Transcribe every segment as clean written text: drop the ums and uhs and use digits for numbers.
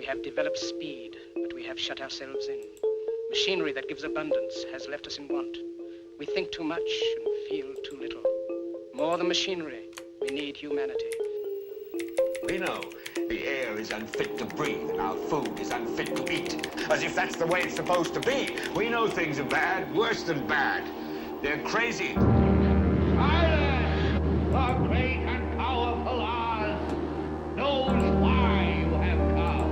We have developed speed, but we have shut ourselves in. Machinery that gives abundance has left us in want. We think too much and feel too little. More than machinery, we need humanity. We know the air is unfit to breathe and our food is unfit to eat. As if that's the way it's supposed to be. We know things are bad, worse than bad. They're crazy. Silence! The great and powerful Oz knows why you have come.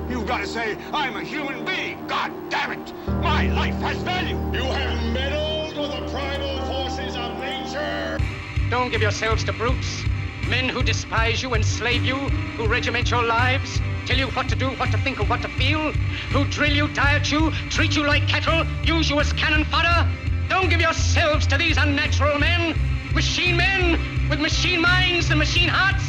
You've got to say, I'm a human being. God damn it. My life has value. You have meddled with the primal forces of nature. Don't give yourselves to brutes. Men who despise you, enslave you, who regiment your lives, tell you what to do, what to think, or what to feel, who drill you, diet you, treat you like cattle, use you as cannon fodder. Don't give yourselves to these unnatural men with machine minds and machine hearts.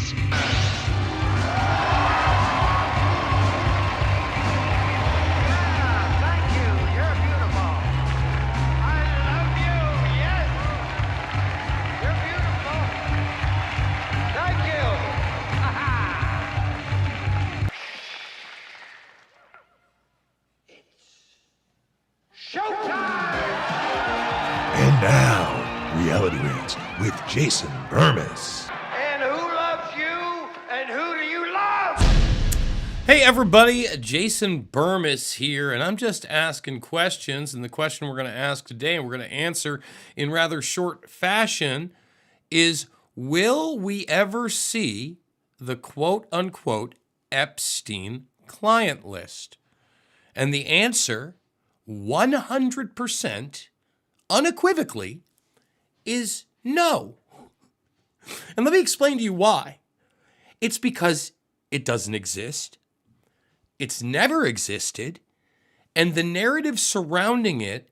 And now, Reality Rants with Jason Bermas. And who loves you? And who do you love? Hey everybody, Jason Bermas here, and I'm just asking questions, and the question we're going to ask today, and we're going to answer in rather short fashion, is will we ever see the quote-unquote Epstein client list? And the answer, 100%, unequivocally, is no. And let me explain to you why. It's because it doesn't exist. It's never existed. And the narrative surrounding it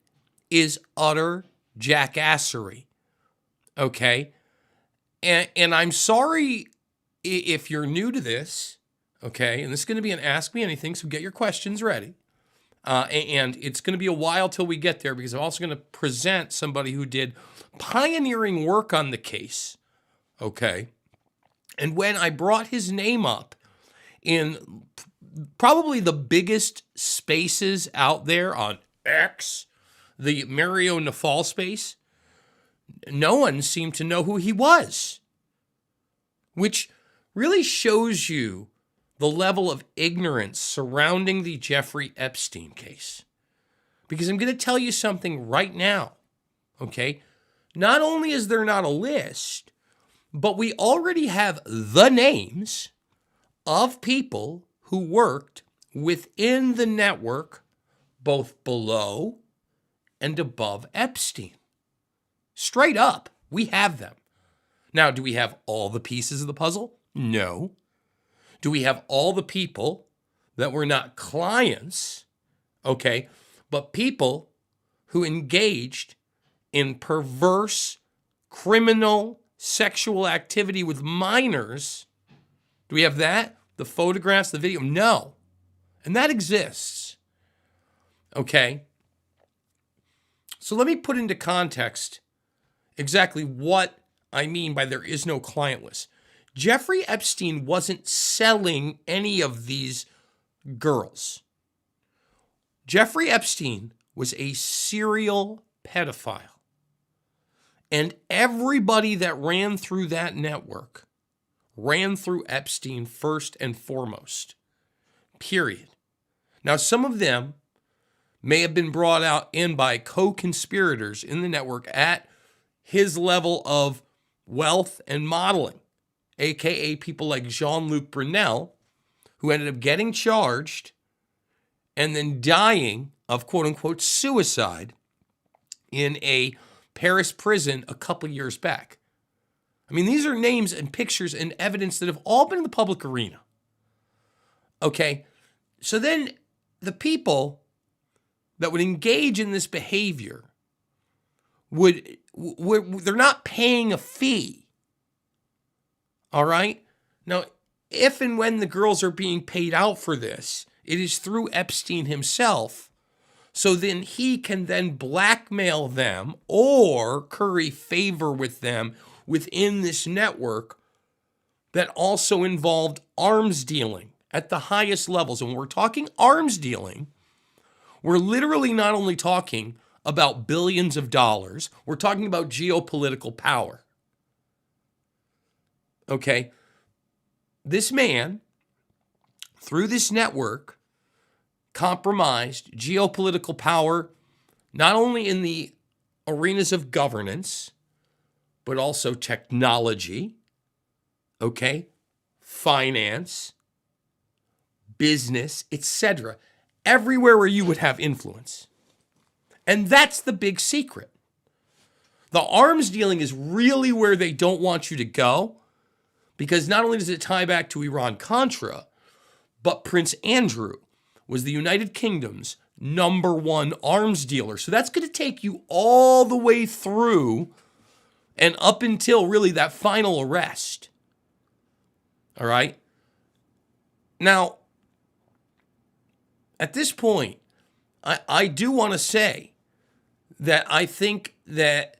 is utter jackassery. Okay? And I'm sorry if you're new to this, okay? And this is going to be an Ask Me Anything, so get your questions ready. And it's going to be a while till we get there because I'm also going to present somebody who did pioneering work on the case, okay? And when I brought his name up in probably the biggest spaces out there on X, the Mario Nafal space, no one seemed to know who he was, which really shows you the level of ignorance surrounding the Jeffrey Epstein case. Because I'm going to tell you something right now, okay? Not only is there not a list, but we already have the names of people who worked within the network, both below and above Epstein. Straight up, we have them. Now, do we have all the pieces of the puzzle? No. Do we have all the people that were not clients, okay, but people who engaged in perverse, criminal, sexual activity with minors? Do we have that? The photographs, the video? No. And that exists, okay? So let me put into context exactly what I mean by there is no client list. Jeffrey Epstein wasn't selling any of these girls. Jeffrey Epstein was a serial pedophile. And everybody that ran through that network ran through Epstein first and foremost. Period. Now, some of them may have been brought out in by co-conspirators in the network at his level of wealth and modeling, aka people like Jean-Luc Brunel, who ended up getting charged and then dying of quote-unquote suicide in a Paris prison a couple years back. I mean, these are names and pictures and evidence that have all been in the public arena. Okay, so then the people that would engage in this behavior they're not paying a fee. All right? Now, if and when the girls are being paid out for this, it is through Epstein himself. So then he can then blackmail them or curry favor with them within this network that also involved arms dealing at the highest levels. And when we're talking arms dealing, we're literally not only talking about billions of dollars, we're talking about geopolitical power. Okay? This man, through this network, compromised geopolitical power, not only in the arenas of governance, but also technology, okay, finance, business, etc. Everywhere where you would have influence. And that's the big secret. The arms dealing is really where they don't want you to go, because not only does it tie back to Iran-Contra, but Prince Andrew was the United Kingdom's #1 arms dealer. So that's going to take you all the way through and up until really that final arrest. All right? Now, at this point, I do want to say that I think that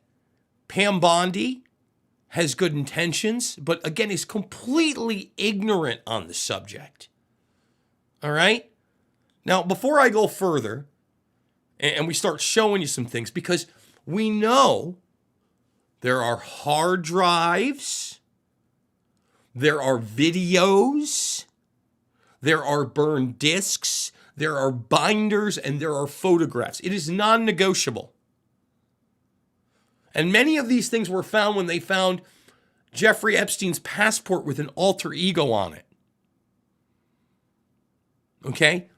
Pam Bondi has good intentions, but again, is completely ignorant on the subject. All right? Now, before I go further, and we start showing you some things, because we know there are hard drives, there are videos, there are burned discs, there are binders, and there are photographs. It is non-negotiable. And many of these things were found when they found Jeffrey Epstein's passport with an alter ego on it. Okay?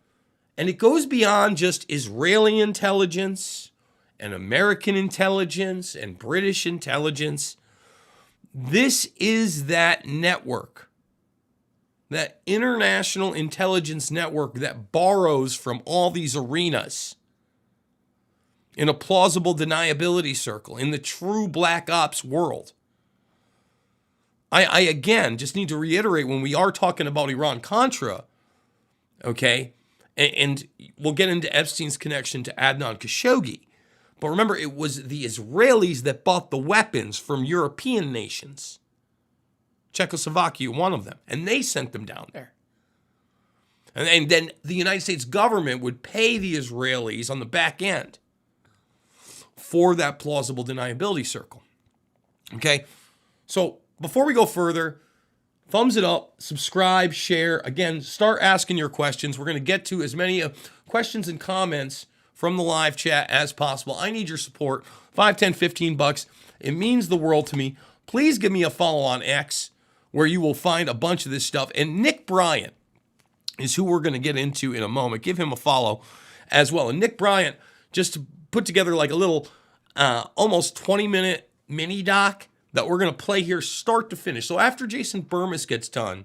And it goes beyond just Israeli intelligence and American intelligence and British intelligence. This is that network, that international intelligence network that borrows from all these arenas in a plausible deniability circle, in the true black ops world. I again, just need to reiterate, when we are talking about Iran-Contra, okay, and we'll get into Epstein's connection to Adnan Khashoggi. But remember, it was the Israelis that bought the weapons from European nations. Czechoslovakia, one of them. And they sent them down there. And then the United States government would pay the Israelis on the back end for that plausible deniability circle. Okay? So before we go further, thumbs it up, subscribe, share. Again, start asking your questions. We're going to get to as many questions and comments from the live chat as possible. I need your support. $5, $10, $15. It means the world to me. Please give me a follow on X, where you will find a bunch of this stuff. And Nick Bryant is who we're going to get into in a moment. Give him a follow as well. And Nick Bryant just put together like a little almost 20-minute mini doc that we're going to play here start to finish. So after Jason Bermas gets done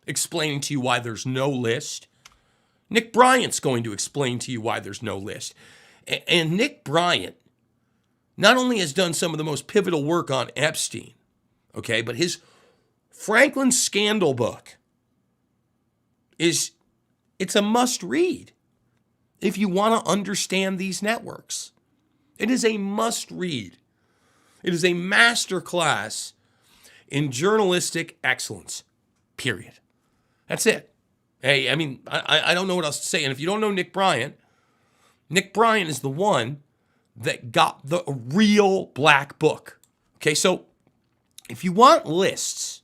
explaining to you why there's no list, Nick Bryant's going to explain to you why there's no list. And Nick Bryant not only has done some of the most pivotal work on Epstein, okay, but his Franklin Scandal book it's a must read if you want to understand these networks. It is a must read. It is a masterclass in journalistic excellence, period. That's it. Hey, I mean, I don't know what else to say. And if you don't know Nick Bryant is the one that got the real black book. Okay, so if you want lists,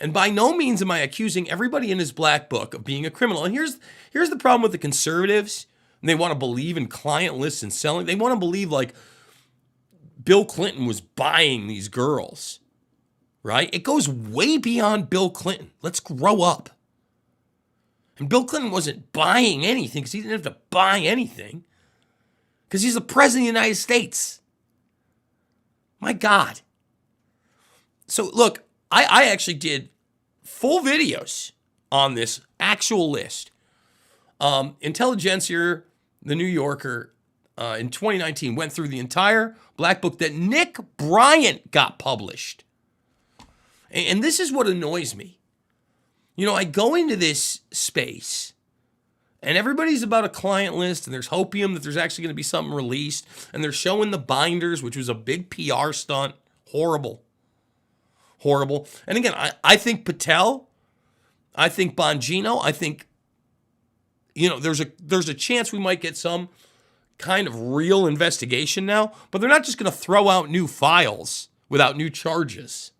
and by no means am I accusing everybody in his black book of being a criminal. And here's the problem with the conservatives. They want to believe in client lists and selling. They want to believe like Bill Clinton was buying these girls, right? It goes way beyond Bill Clinton. Let's grow up. And Bill Clinton wasn't buying anything because he didn't have to buy anything because he's the president of the United States. My God. So look, I actually did full videos on this actual list. Intelligentsia, the New Yorker, in 2019 went through the entire black book that Nick Bryant got published. And this is what annoys me. You know, I go into this space and everybody's about a client list and there's hopium that there's actually going to be something released and they're showing the binders, which was a big PR stunt. Horrible. horrible. And again, I think Patel, I think Bongino, I think, there's a chance we might get some kind of real investigation now, but they're not just going to throw out new files without new charges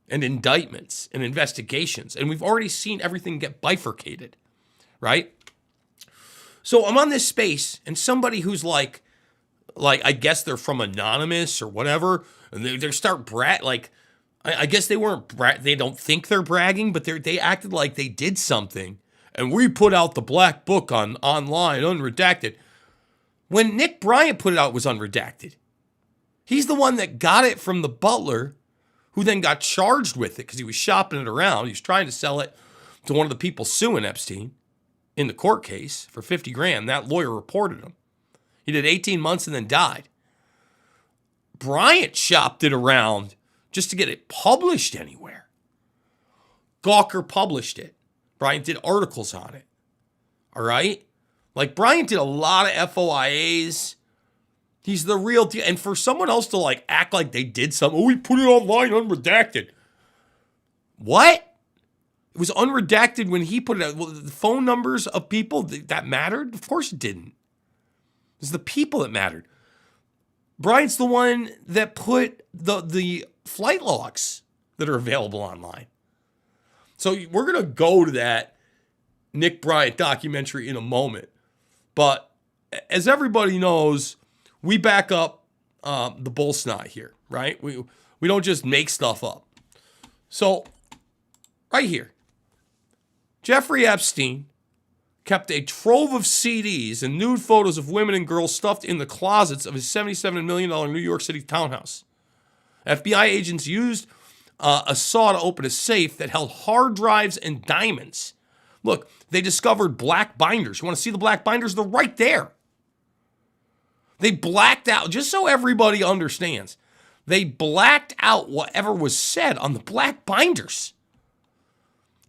and indictments and investigations. And we've already seen everything get bifurcated, right? So I'm on this space, and somebody who's like I guess they're from Anonymous or whatever, and they start I guess they they don't think they're bragging, but they acted like they did something, and we put out the black book online, unredacted. When Nick Bryant put it out, it was unredacted. He's the one that got it from the butler, who then got charged with it because he was shopping it around. He was trying to sell it to one of the people suing Epstein in the court case for $50,000. That lawyer reported him. He did 18 months and then died. Bryant shopped it around just to get it published anywhere. Gawker published it. Bryant did articles on it. All right? Like, Bryant did a lot of FOIAs. He's the real deal. And for someone else to act like they did something, we put it online unredacted. What? It was unredacted when he put it out. Well, the phone numbers of people that mattered? Of course it didn't. It was the people that mattered. Bryant's the one that put the flight logs that are available online. So we're going to go to that Nick Bryant documentary in a moment. But as everybody knows, we back up the bull snot here, right? We don't just make stuff up. So right here, Jeffrey Epstein kept a trove of CDs and nude photos of women and girls stuffed in the closets of his $77 million New York City townhouse. FBI agents used a saw to open a safe that held hard drives and diamonds. Look, they discovered black binders. You want to see the black binders? They're right there. They blacked out, just so everybody understands, they blacked out whatever was said on the black binders.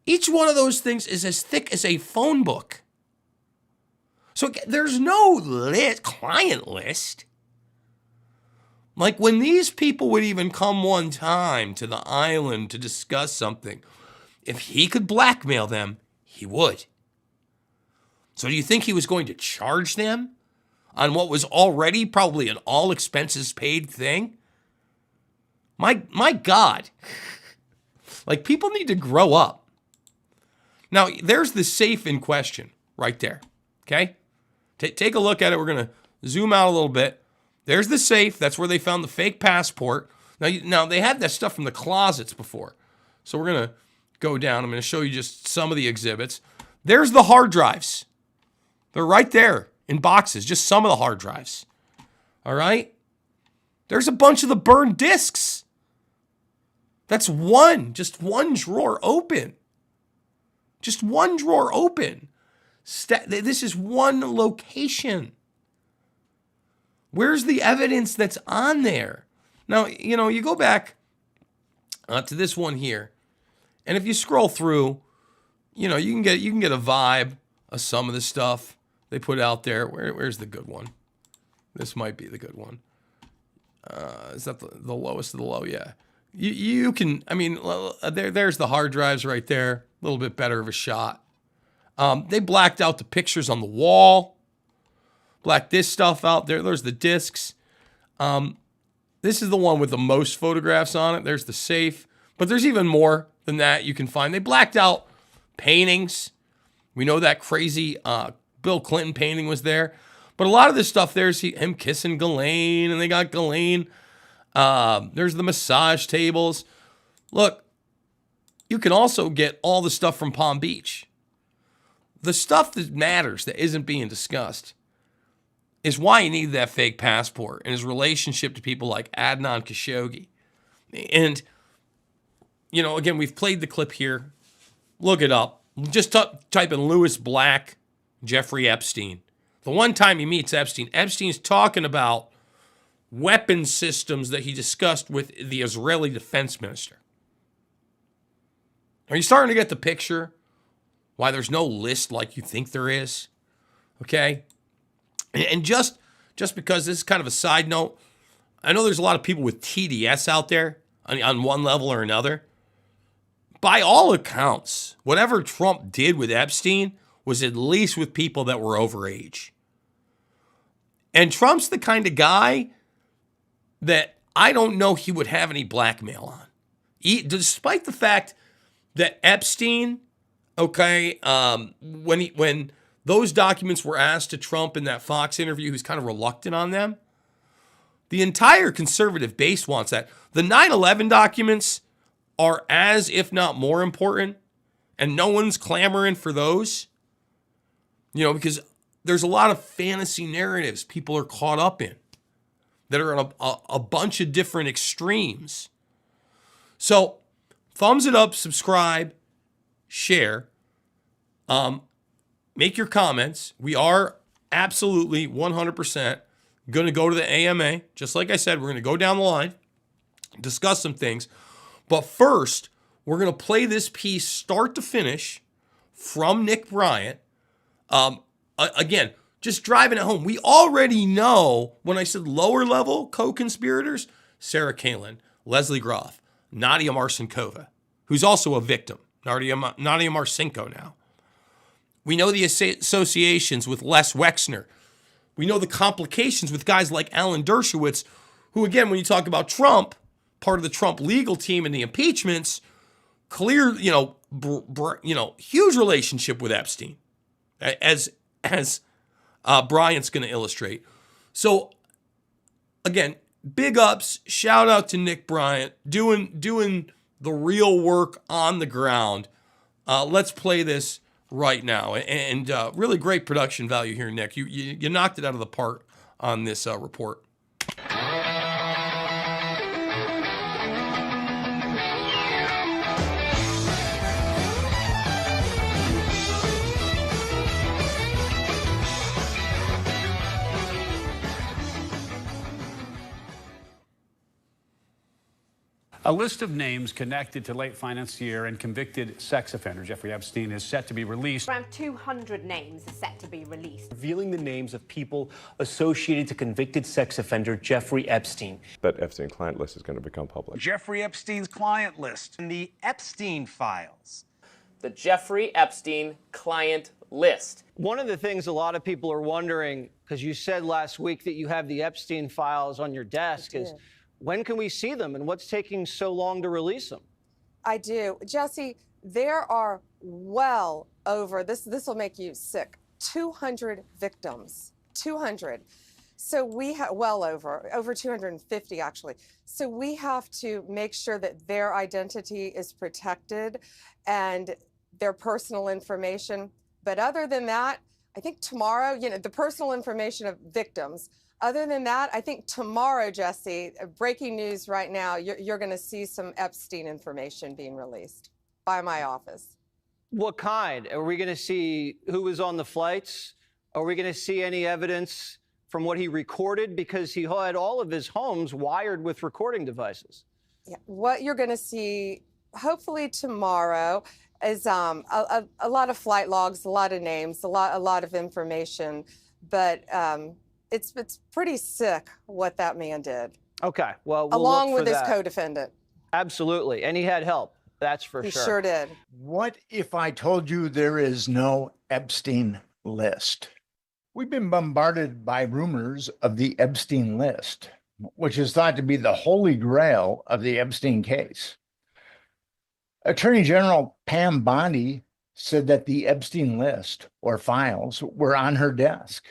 Each one of those things is as thick as a phone book. So there's no client list. Like, when these people would even come one time to the island to discuss something, if he could blackmail them, he would. So do you think he was going to charge them on what was already probably an all expenses paid thing? My God. Like, people need to grow up. Now, there's the safe in question right there, okay? Take a look at it. We're going to zoom out a little bit. There's the safe. That's where they found the fake passport. Now they had that stuff from the closets before. So we're going to go down. I'm going to show you just some of the exhibits. There's the hard drives. They're right there in boxes, just some of the hard drives. All right? There's a bunch of the burned discs. That's just one drawer open. Just one drawer open. This is one location. Where's the evidence that's on there? Now, you go back to this one here, and if you scroll through, you can get a vibe of some of the stuff they put out there. Where's the good one? This might be the good one. Is that the lowest of the low? Yeah. You can, there's the hard drives right there. A little bit better of a shot. They blacked out the pictures on the wall. Blacked this stuff out there. There's the discs. This is the one with the most photographs on it. There's the safe. But there's even more than that you can find. They blacked out paintings. We know that crazy Bill Clinton painting was there. But a lot of this stuff, there's him kissing Ghislaine, and they got Ghislaine. There's the massage tables. Look, you can also get all the stuff from Palm Beach. The stuff that matters, that isn't being discussed, is why he needed that fake passport and his relationship to people like Adnan Khashoggi. And, again, we've played the clip here. Look it up. Just type in Louis Black, Jeffrey Epstein. The one time he meets Epstein, Epstein's talking about weapon systems that he discussed with the Israeli defense minister. Are you starting to get the picture? Why there's no list like you think there is? Okay? And just because this is kind of a side note, I know there's a lot of people with TDS out there. on one level or another. By all accounts, whatever Trump did with Epstein was at least with people that were over age. And Trump's the kind of guy that I don't know he would have any blackmail on. Despite the fact that Epstein, when those documents were asked to Trump in that Fox interview, he was kind of reluctant on them. The entire conservative base wants that. The 9/11 documents are as, if not more important, and no one's clamoring for those. Because there's a lot of fantasy narratives people are caught up in that are on a bunch of different extremes. So, thumbs it up, subscribe, share. Make your comments. We are absolutely 100% going to go to the AMA. Just like I said, we're going to go down the line, discuss some things. But first, we're going to play this piece start to finish from Nick Bryant. Again, just driving it home. We already know when I said lower level co-conspirators, Sarah Palin, Leslie Groff, Nadia Marcinkova, who's also a victim, Nadia Marcinko now. We know the associations with Les Wexner. We know the complications with guys like Alan Dershowitz, who, again, when you talk about Trump, part of the Trump legal team and the impeachments, clear, huge relationship with Epstein, as Bryant's going to illustrate. So, again, big ups, shout out to Nick Bryant, doing the real work on the ground. Let's play this right now. And really great production value here, Nick. You knocked it out of the park on this report. A list of names connected to late financier and convicted sex offender Jeffrey Epstein is set to be released. Around 200 names are set to be released. Revealing the names of people associated to convicted sex offender Jeffrey Epstein. That Epstein client list is going to become public. Jeffrey Epstein's client list. And the Epstein files. The Jeffrey Epstein client list. One of the things a lot of people are wondering, because you said last week that you have the Epstein files on your desk, is when can we see them and what's taking so long to release them? I do. Jesse, there are well over, this will make you sick, 200 victims. 200. So we have, well over 250 actually. So we have to make sure that their identity is protected and their personal information. But other than that, I think tomorrow, the personal information of victims. Other than that, I think tomorrow, Jesse, breaking news right now, you're going to see some Epstein information being released by my office. What kind? Are we going to see who was on the flights? Are we going to see any evidence from what he recorded? Because he had all of his homes wired with recording devices. Yeah. What you're going to see, hopefully tomorrow, is a lot of flight logs, a lot of names, a lot of information, but it's pretty sick what that man did. Okay, well, we'll along look with for his that. Co-defendant. Absolutely, and he had help. That's for He sure. sure did. What if I told you there is no Epstein list? We've been bombarded by rumors of the Epstein list, which is thought to be the holy grail of the Epstein case. Attorney General Pam Bondi said that the Epstein list or files were on her desk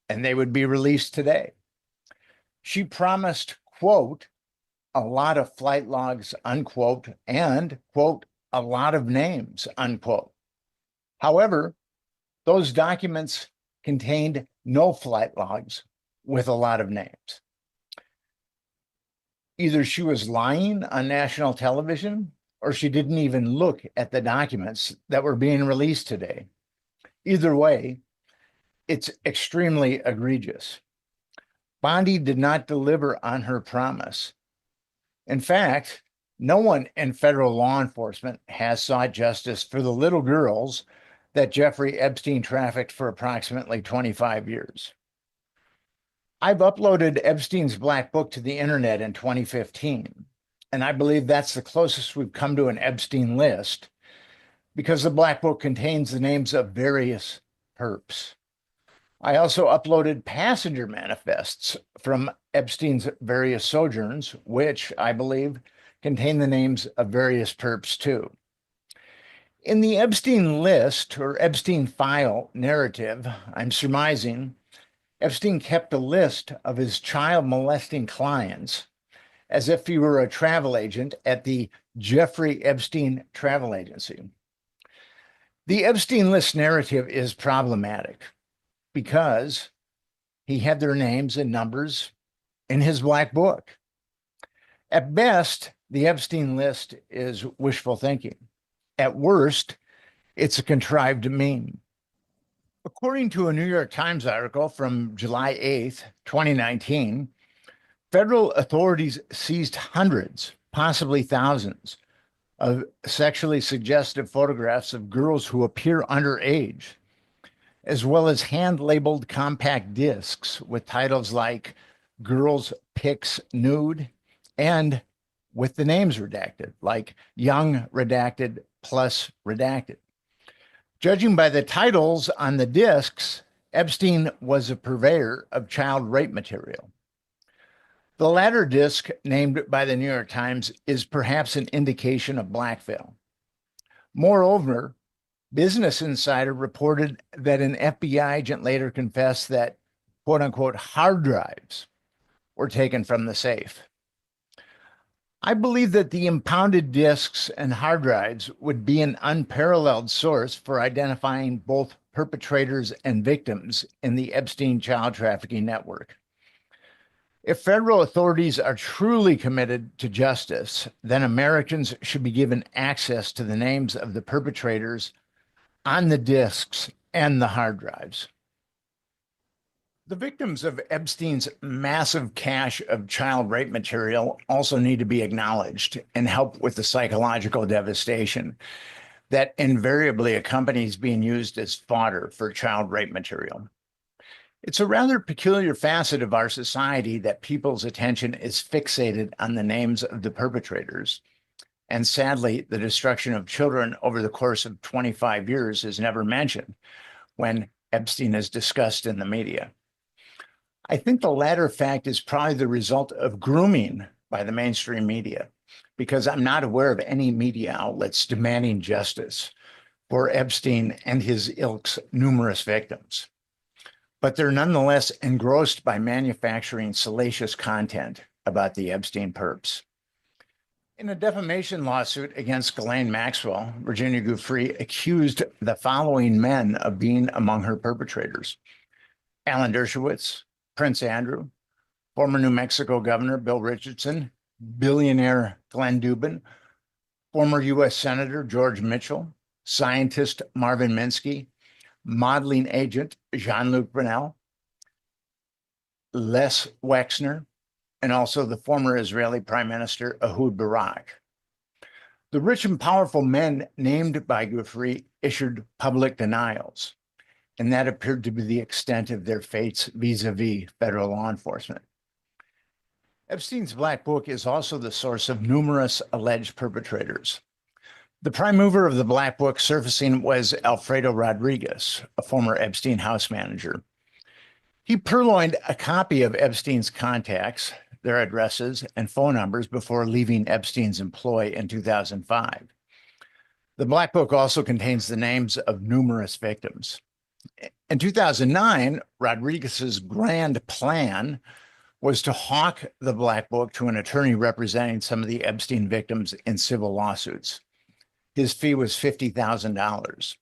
and they would be released today. She promised, quote, a lot of flight logs, unquote, and, quote, a lot of names, unquote. However, those documents contained no flight logs with a lot of names. Either she was lying on national television or she didn't even look at the documents that were being released today. Either way, it's extremely egregious. Bondi did not deliver on her promise. In fact, no one in federal law enforcement has sought justice for the little girls that Jeffrey Epstein trafficked for approximately 25 years. I've uploaded Epstein's Black Book to the internet in 2015. and I believe that's the closest we've come to an Epstein list, because the Black Book contains the names of various perps. I also uploaded passenger manifests from Epstein's various sojourns, which I believe contain the names of various perps too. In the Epstein list or Epstein file narrative, I'm surmising Epstein kept a list of his child molesting clients as if he were a travel agent at the Jeffrey Epstein travel agency. The Epstein list narrative is problematic because he had their names and numbers in his Black Book. At best, the Epstein list is wishful thinking. At worst, it's a contrived meme. According to a New York Times article from July 8th, 2019, federal authorities seized hundreds, possibly thousands, of sexually suggestive photographs of girls who appear underage, as well as hand-labeled compact discs with titles like Girls Pics Nude and with the names redacted, like Young Redacted plus Redacted. Judging by the titles on the discs, Epstein was a purveyor of child rape material. The latter disc, named by the New York Times, is perhaps an indication of blackmail. Moreover, Business Insider reported that an FBI agent later confessed that, quote unquote, hard drives were taken from the safe. I believe that the impounded discs and hard drives would be an unparalleled source for identifying both perpetrators and victims in the Epstein child trafficking network. If federal authorities are truly committed to justice, then Americans should be given access to the names of the perpetrators on the discs and the hard drives. The victims of Epstein's massive cache of child rape material also need to be acknowledged and help with the psychological devastation that invariably accompanies being used as fodder for child rape material. It's a rather peculiar facet of our society that people's attention is fixated on the names of the perpetrators. And sadly, the destruction of children over the course of 25 years is never mentioned when Epstein is discussed in the media. I think the latter fact is probably the result of grooming by the mainstream media, because I'm not aware of any media outlets demanding justice for Epstein and his ilk's numerous victims. But they're nonetheless engrossed by manufacturing salacious content about the Epstein perps. In a defamation lawsuit against Ghislaine Maxwell, Virginia Giuffre accused the following men of being among her perpetrators: Alan Dershowitz, Prince Andrew, former New Mexico Governor Bill Richardson, billionaire Glenn Dubin, former U.S. Senator George Mitchell, scientist Marvin Minsky, modeling agent Jean-Luc Brunel, Les Wexner, and also the former Israeli Prime Minister Ehud Barak. The rich and powerful men named by Giuffre issued public denials, and that appeared to be the extent of their fates vis-a-vis federal law enforcement. Epstein's Black Book is also the source of numerous alleged perpetrators. The prime mover of the Black Book surfacing was Alfredo Rodriguez, a former Epstein house manager. He purloined a copy of Epstein's contacts, their addresses, and phone numbers before leaving Epstein's employ in 2005. The Black Book also contains the names of numerous victims. In 2009, Rodriguez's grand plan was to hawk the Black Book to an attorney representing some of the Epstein victims in civil lawsuits. His fee was $50,000.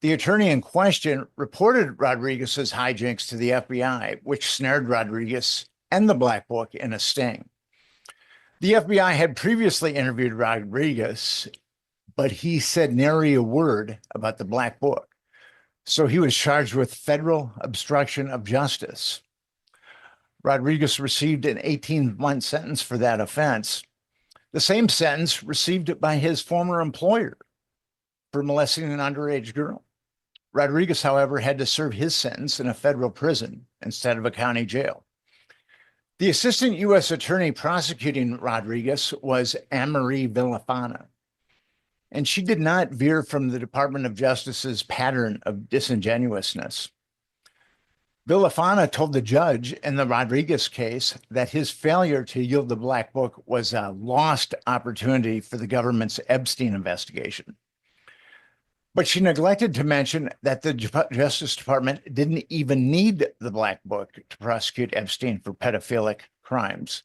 The attorney in question reported Rodriguez's hijinks to the FBI, which snared Rodriguez and the Black Book in a sting. The FBI had previously interviewed Rodriguez, but he said nary a word about the Black Book. So he was charged with federal obstruction of justice. Rodriguez received an 18-month sentence for that offense, the same sentence received by his former employer for molesting an underage girl. Rodriguez, however, had to serve his sentence in a federal prison instead of a county jail. The assistant U.S. attorney prosecuting Rodriguez was Anne-Marie Villafana, and she did not veer from the Department of Justice's pattern of disingenuousness. Villafana told the judge in the Rodriguez case that his failure to yield the Black Book was a lost opportunity for the government's Epstein investigation. But she neglected to mention that the Justice Department didn't even need the Black Book to prosecute Epstein for pedophilic crimes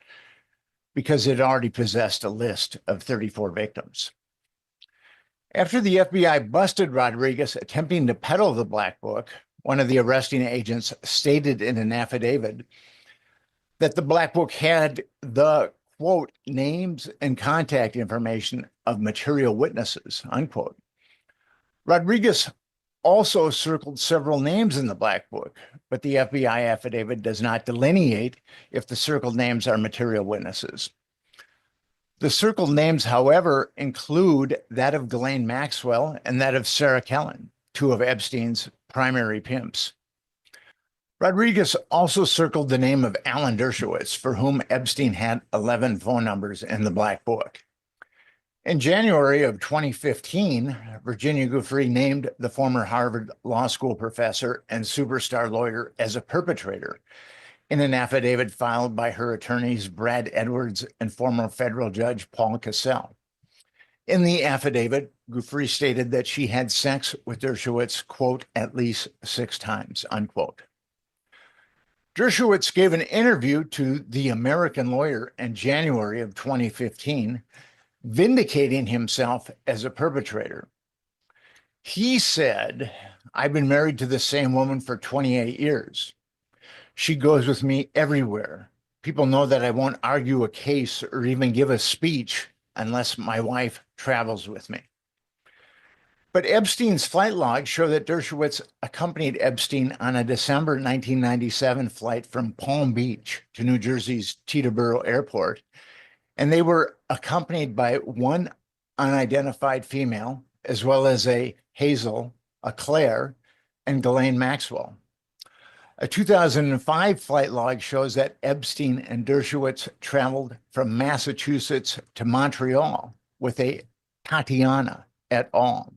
because it already possessed a list of 34 victims. After the FBI busted Rodriguez attempting to peddle the Black Book, one of the arresting agents stated in an affidavit that the Black Book had the, quote, names and contact information of material witnesses, unquote. Rodriguez also circled several names in the Black Book, but the FBI affidavit does not delineate if the circled names are material witnesses. The circled names, however, include that of Ghislaine Maxwell and that of Sarah Kellen, two of Epstein's primary pimps. Rodriguez also circled the name of Alan Dershowitz, for whom Epstein had 11 phone numbers in the Black Book. In January of 2015, Virginia Giuffre named the former Harvard Law School professor and superstar lawyer as a perpetrator in an affidavit filed by her attorneys Brad Edwards and former federal judge Paul Cassell. In the affidavit, Giuffre stated that she had sex with Dershowitz, quote, at least 6 times, unquote. Dershowitz gave an interview to The American Lawyer in January of 2015, vindicating himself as a perpetrator. He said, "I've been married to the same woman for 28 years. She goes with me everywhere. People know that I won't argue a case or even give a speech unless my wife travels with me." But Epstein's flight logs show that Dershowitz accompanied Epstein on a December 1997 flight from Palm Beach to New Jersey's Teterboro Airport, and they were accompanied by one unidentified female, as well as a Hazel, a Claire, and Ghislaine Maxwell. A 2005 flight log shows that Epstein and Dershowitz traveled from Massachusetts to Montreal with a Tatiana et al.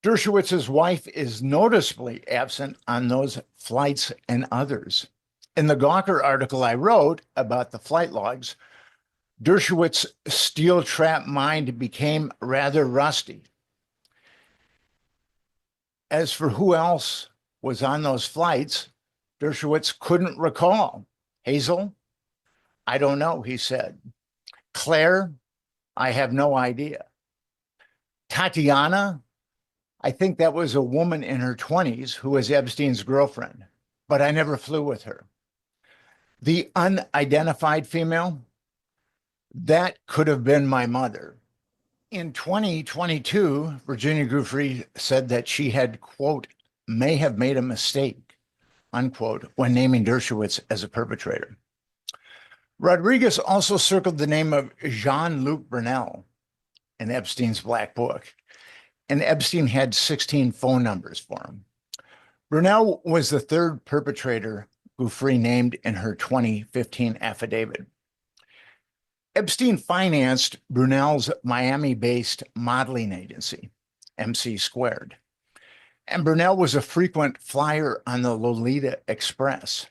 Dershowitz's wife is noticeably absent on those flights and others. In the Gawker article I wrote about the flight logs, Dershowitz's steel trap mind became rather rusty. As for who else was on those flights, Dershowitz couldn't recall. Hazel? I don't know, he said. Claire? I have no idea. Tatiana? I think that was a woman in her 20s who was Epstein's girlfriend, but I never flew with her. The unidentified female? That could have been my mother. In 2022, Virginia Giuffre said that she had, quote, may have made a mistake, unquote, when naming Dershowitz as a perpetrator. Rodriguez also circled the name of Jean-Luc Brunel in Epstein's Black Book, and Epstein had 16 phone numbers for him. Brunel was the third perpetrator Giuffre named in her 2015 affidavit. Epstein financed Brunel's Miami-based modeling agency, MC Squared. And Brunel was a frequent flyer on the Lolita Express.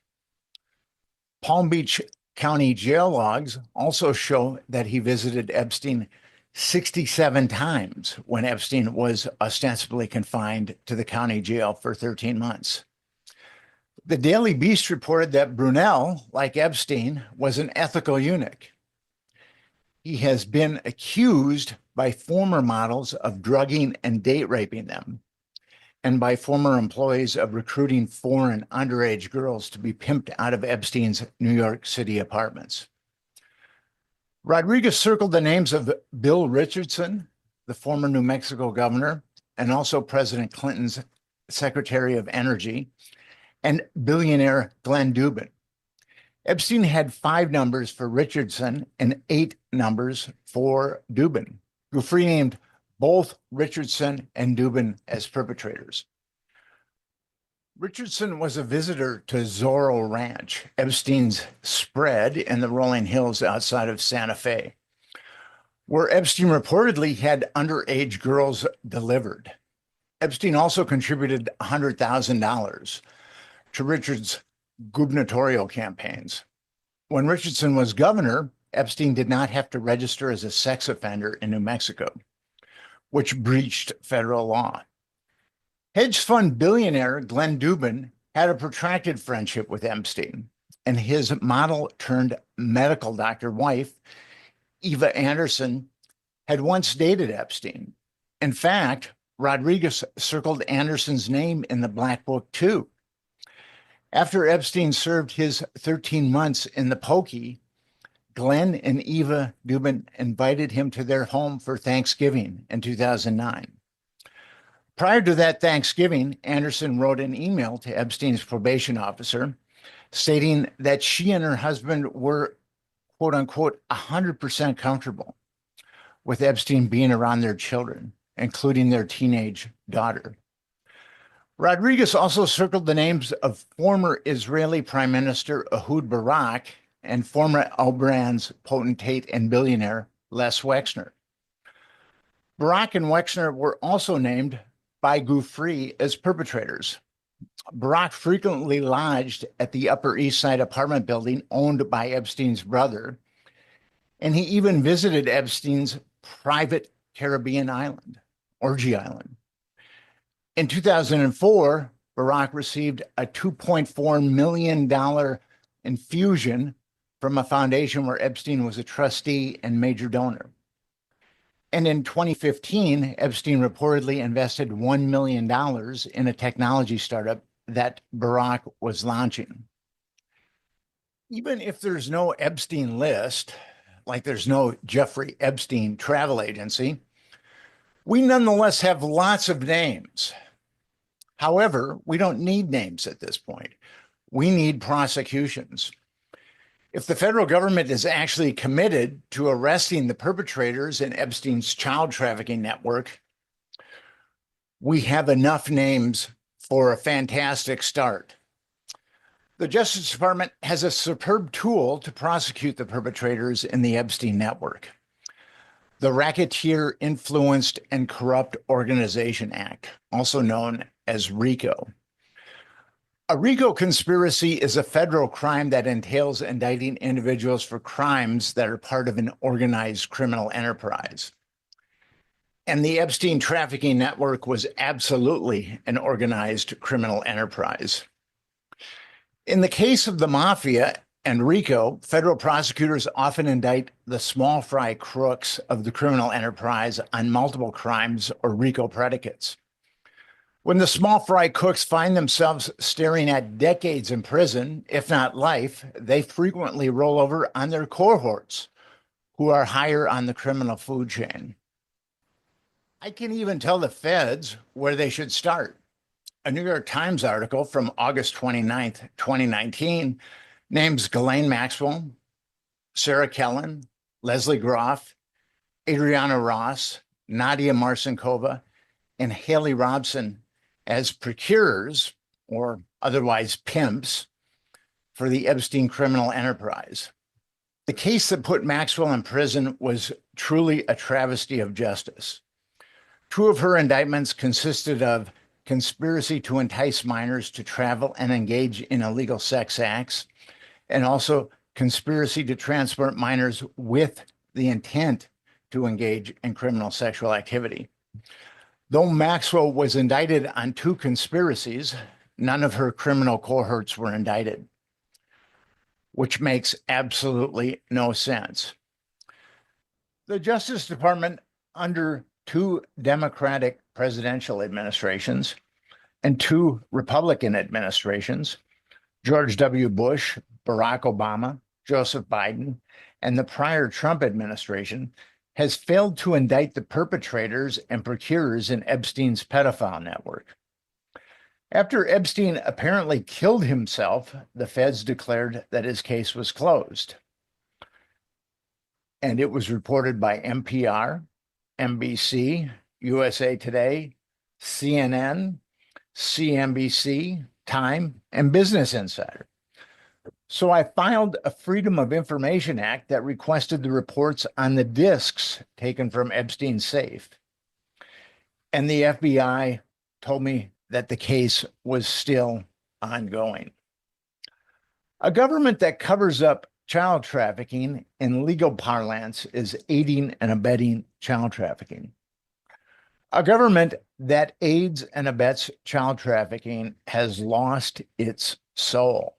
Palm Beach County jail logs also show that he visited Epstein 67 times when Epstein was ostensibly confined to the county jail for 13 months. The Daily Beast reported that Brunel, like Epstein, was an ethical eunuch. He has been accused by former models of drugging and date raping them, and by former employees of recruiting foreign underage girls to be pimped out of Epstein's New York City apartments. Rodriguez circled the names of Bill Richardson, the former New Mexico governor, and also President Clinton's Secretary of Energy, and billionaire Glenn Dubin. Epstein had 5 numbers for Richardson and 8 numbers for Dubin. Giuffre named both Richardson and Dubin as perpetrators. Richardson was a visitor to Zorro Ranch, Epstein's spread in the rolling hills outside of Santa Fe, where Epstein reportedly had underage girls delivered. Epstein also contributed $100,000 to Richard's gubernatorial campaigns. When Richardson was governor, Epstein did not have to register as a sex offender in New Mexico, which breached federal law. Hedge fund billionaire Glenn Dubin had a protracted friendship with Epstein, and his model turned medical doctor wife, Eva Anderson, had once dated Epstein. In fact, Rodriguez circled Anderson's name in the Black Book too. After Epstein served his 13 months in the Pokey, Glenn and Eva Dubin invited him to their home for Thanksgiving in 2009. Prior to that Thanksgiving, Anderson wrote an email to Epstein's probation officer stating that she and her husband were, quote unquote, 100% comfortable with Epstein being around their children, including their teenage daughter. Rodriguez also circled the names of former Israeli Prime Minister Ehud Barak and former L-Brands potentate and billionaire Les Wexner. Barak and Wexner were also named by Gufree as perpetrators. Barak frequently lodged at the Upper East Side apartment building owned by Epstein's brother, and he even visited Epstein's private Caribbean island, Orgy Island. In 2004, Barak received a $2.4 million infusion from a foundation where Epstein was a trustee and major donor. And in 2015, Epstein reportedly invested $1 million in a technology startup that Barak was launching. Even if there's no Epstein list, like there's no Jeffrey Epstein travel agency, we nonetheless have lots of names. However, we don't need names at this point. We need prosecutions. If the federal government is actually committed to arresting the perpetrators in Epstein's child trafficking network, we have enough names for a fantastic start. The Justice Department has a superb tool to prosecute the perpetrators in the Epstein network: the Racketeer Influenced and Corrupt Organization Act, also known as RICO. A RICO conspiracy is a federal crime that entails indicting individuals for crimes that are part of an organized criminal enterprise. And the Epstein trafficking network was absolutely an organized criminal enterprise. In the case of the mafia and RICO, federal prosecutors often indict the small fry crooks of the criminal enterprise on multiple crimes or RICO predicates. When the small fry cooks find themselves staring at decades in prison, if not life, they frequently roll over on their cohorts, who are higher on the criminal food chain. I can even tell the feds where they should start. A New York Times article from August 29th, 2019, names Ghislaine Maxwell, Sarah Kellen, Leslie Groff, Adriana Ross, Nadia Marcinkova, and Haley Robson as procurers, or otherwise pimps, for the Epstein criminal enterprise. The case that put Maxwell in prison was truly a travesty of justice. Two of her indictments consisted of conspiracy to entice minors to travel and engage in illegal sex acts, and also conspiracy to transport minors with the intent to engage in criminal sexual activity. Though Maxwell was indicted on two conspiracies, none of her criminal cohorts were indicted, which makes absolutely no sense. The Justice Department, under two Democratic presidential administrations and two Republican administrations, George W. Bush, Barack Obama, Joseph Biden, and the prior Trump administration, has failed to indict the perpetrators and procurers in Epstein's pedophile network. After Epstein apparently killed himself, the feds declared that his case was closed. And it was reported by NPR, NBC, USA Today, CNN, CNBC, Time, and Business Insider. So I filed a Freedom of Information Act that requested the reports on the disks taken from Epstein's safe. And the FBI told me that the case was still ongoing. A government that covers up child trafficking in legal parlance is aiding and abetting child trafficking. A government that aids and abets child trafficking has lost its soul.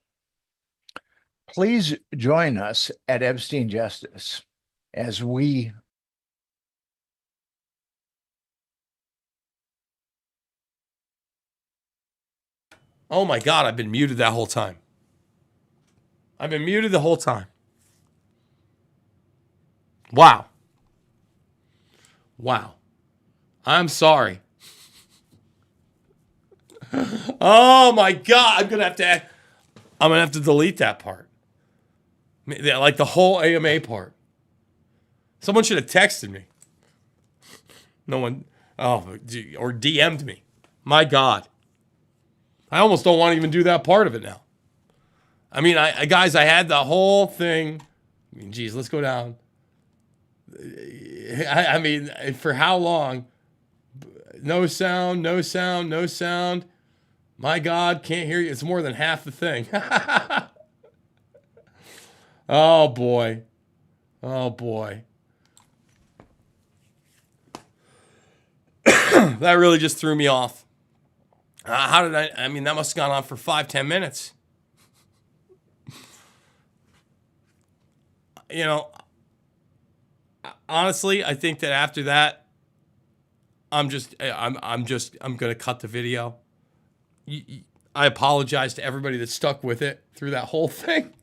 Please join us at Epstein Justice as we Oh my God, I've been muted that whole time. I've been muted the whole time. Wow. Wow. I'm sorry. Oh my God, I'm gonna have to delete that part. Like the whole AMA part. Someone should have texted me. No one, or DM'd me. My God. I almost don't want to even do that part of it now. I mean, guys, I had the whole thing. I mean, geez, let's go down. I mean, for how long? No sound, no sound, no sound. My God, can't hear you. It's more than half the thing. Oh, boy. Oh, boy. That really just threw me off. How did I mean, that must have gone on for 5-10 minutes. You know, honestly, I think that after that, I'm going to cut the video. I apologize to everybody that stuck with it through that whole thing.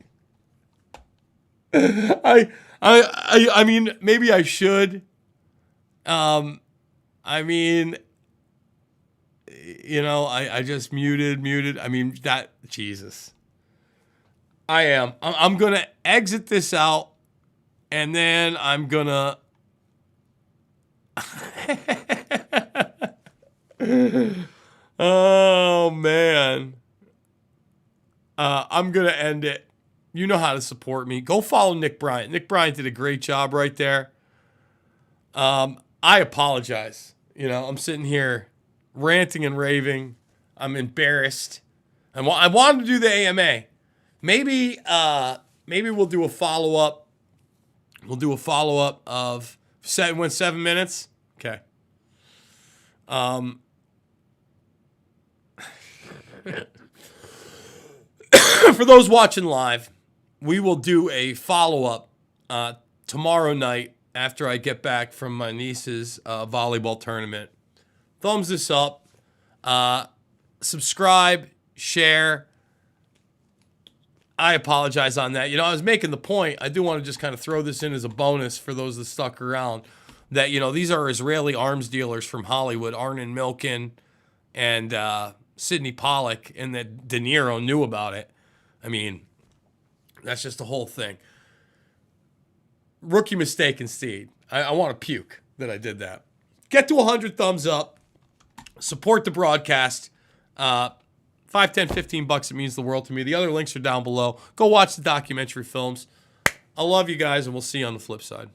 I mean, maybe I should. I mean, you know, I just muted. I mean, Jesus. I'm going to exit this out, and then I'm going to... Oh, man. I'm going to end it. You know how to support me. Go follow Nick Bryant. Nick Bryant did a great job right there. I apologize. You know, I'm sitting here ranting and raving. I'm embarrassed. I wanted to do the AMA. Maybe we'll do a follow-up. We'll do a follow-up of 7 minutes. Okay. For those watching live, we will do a follow-up tomorrow night after I get back from my niece's volleyball tournament. Thumbs this up. Subscribe. Share. I apologize on that. You know, I was making the point. I do want to just kind of throw this in as a bonus for those that stuck around. That, you know, these are Israeli arms dealers from Hollywood. Arnon Milken and Sidney Pollack, and that De Niro knew about it. I mean, that's just the whole thing. Rookie mistake indeed. I want to puke that I did that. Get to 100 thumbs up. Support the broadcast. $5, $10, $15, it means the world to me. The other links are down below. Go watch the documentary films. I love you guys, and we'll see you on the flip side.